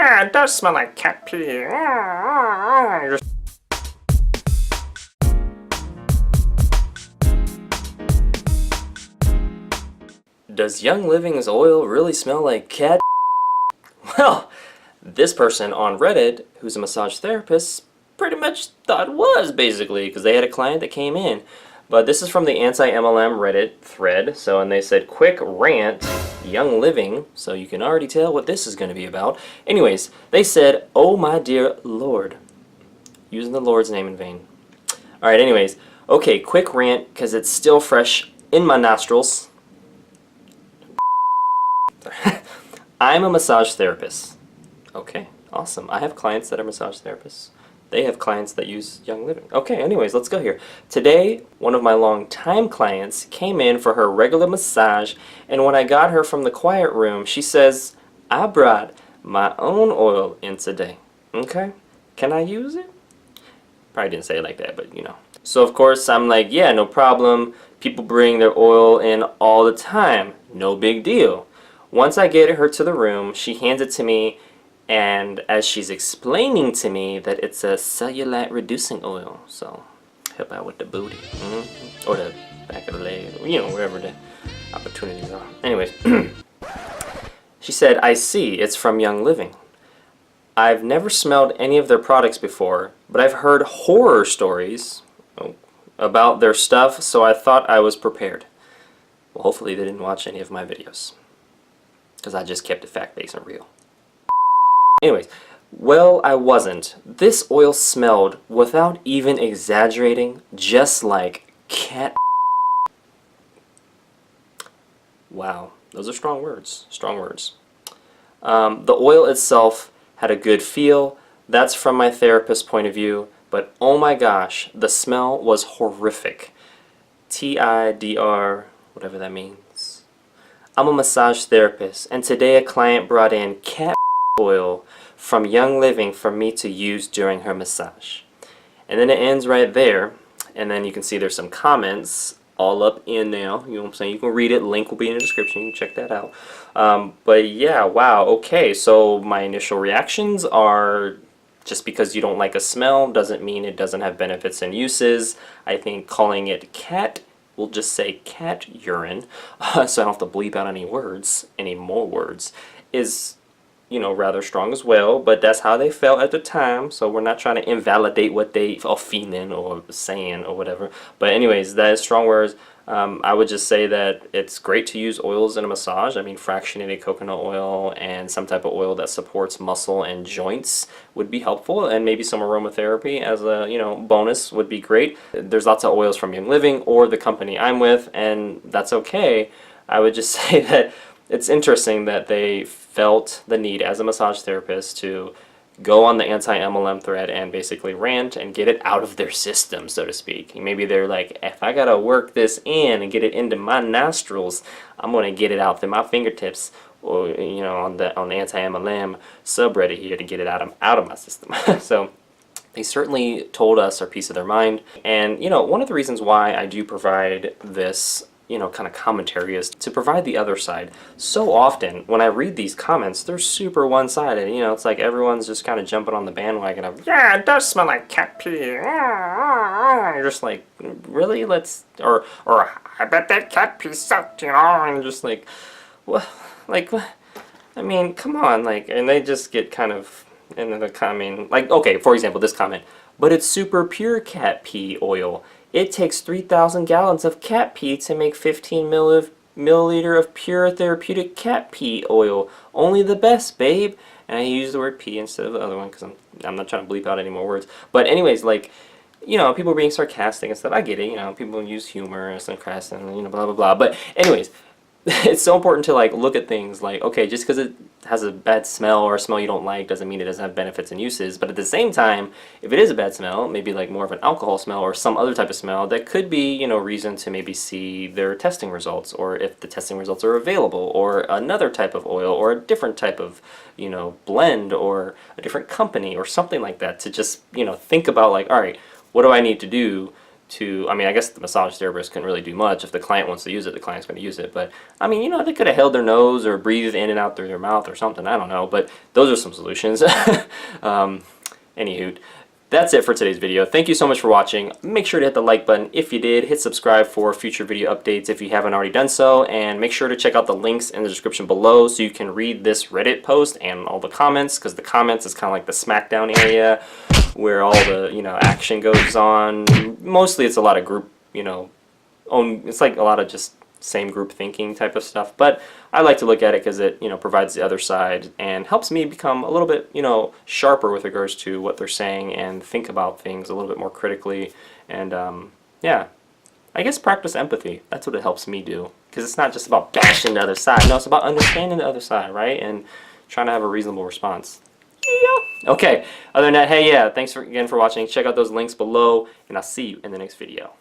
yeah, it does smell like cat pee. Does Young Living's oil really smell like cat? Well, this person on Reddit, who's a massage therapist, pretty much thought it was, basically, because they had a client that came in. But this is from the anti-MLM Reddit thread, and they said, quick rant, Young Living, so you can already tell what this is going to be about. Anyways, they said, oh my dear Lord, using the Lord's name in vain. Alright, anyways, okay, quick rant, because it's still fresh in my nostrils. I'm a massage therapist. Okay, awesome. I have clients that are massage therapists. They have clients that use Young Living. Okay, anyways, let's go here. Today, one of my long-time clients came in for her regular massage, and when I got her from the quiet room, she says, I brought my own oil in today. Okay, can I use it? Probably didn't say it like that, but you know. So of course, I'm like, yeah, no problem. People bring their oil in all the time. No big deal. Once I get her to the room, she hands it to me, and as she's explaining to me that it's a cellulite reducing oil, so help out with the booty, or the back of the leg, you know, wherever the opportunities are. Anyways, she said, I see, it's from Young Living. I've never smelled any of their products before, but I've heard horror stories about their stuff, so I thought I was prepared. Well, hopefully they didn't watch any of my videos, because I just kept it fact-based and real. Anyways, well, I wasn't. This oil smelled, without even exaggerating, just like cat. Wow, those are strong words. Strong words. The oil itself had a good feel. That's from my therapist's point of view. But oh my gosh, the smell was horrific. TIDR, whatever that means. I'm a massage therapist, and today a client brought in cat oil from Young Living for me to use during her massage. And then it ends right there, and then you can see there's some comments all up in now, you know what I'm saying? You can read it, link will be in the description, you can check that out. But yeah, wow, okay, so my initial reactions are, just because you don't like a smell doesn't mean it doesn't have benefits and uses. I think calling it cat, we'll just say cat urine, so I don't have to bleep out any more words, is, you know, rather strong as well, but that's how they felt at the time, so we're not trying to invalidate what they are feeling or saying or whatever. But anyways, that is strong words. I would just say that it's great to use oils in a massage. I mean, fractionated coconut oil and some type of oil that supports muscle and joints would be helpful, and maybe some aromatherapy as a, you know, bonus would be great. There's lots of oils from Young Living or the company I'm with, and that's okay. I would just say that it's interesting that they felt the need as a massage therapist to go on the anti-MLM thread and basically rant and get it out of their system, so to speak. Maybe they're like, if I gotta work this in and get it into my nostrils, I'm gonna get it out through my fingertips, or, you know, on the anti-MLM subreddit here to get it out of my system. So they certainly told us our piece of their mind. And, you know, one of the reasons why I do provide this, you know, kind of commentary is to provide the other side. So often when I read these comments, they're super one-sided. You know, it's like everyone's just kind of jumping on the bandwagon of, yeah, it does smell like cat pee. You're just like, really? Or I bet that cat pee sucked, you know? And just like, what? Like, what? I mean, come on, like, and they just get kind of into the comment, like, okay, for example, this comment, but it's super pure cat pee oil. It takes 3,000 gallons of cat pee to make 15 milliliter of pure therapeutic cat pee oil. Only the best, babe. And I use the word pee instead of the other one because I'm not trying to bleep out any more words. But anyways, like, you know, people being sarcastic and stuff. I get it. You know, people use humor and sarcastic and, you know, blah, blah, blah. But anyways, it's so important to, like, look at things like, okay, just because it has a bad smell or a smell you don't like doesn't mean it doesn't have benefits and uses. But at the same time, if it is a bad smell, maybe like more of an alcohol smell or some other type of smell, that could be, you know, reason to maybe see their testing results, or if the testing results are available, or another type of oil, or a different type of, you know, blend, or a different company or something like that, to just, you know, think about like, all right, what do I need to do to, I mean, I guess the massage therapist couldn't really do much. If the client wants to use it, the client's going to use it. But, I mean, you know, they could have held their nose or breathed in and out through their mouth or something. I don't know. But those are some solutions. Anywho, that's it for today's video. Thank you so much for watching. Make sure to hit the like button if you did. Hit subscribe for future video updates if you haven't already done so. And make sure to check out the links in the description below so you can read this Reddit post and all the comments, because the comments is kind of like the smackdown area where all the, you know, action goes on. Mostly it's a lot of group, you know, it's like a lot of just same group thinking type of stuff, but I like to look at it because it, you know, provides the other side and helps me become a little bit, you know, sharper with regards to what they're saying and think about things a little bit more critically. And yeah, I guess practice empathy. That's what it helps me do, because it's not just about bashing the other side. No, it's about understanding the other side, right? And trying to have a reasonable response. Yeah. Okay, other than that, hey, yeah, thanks again for watching. Check out those links below, and I'll see you in the next video.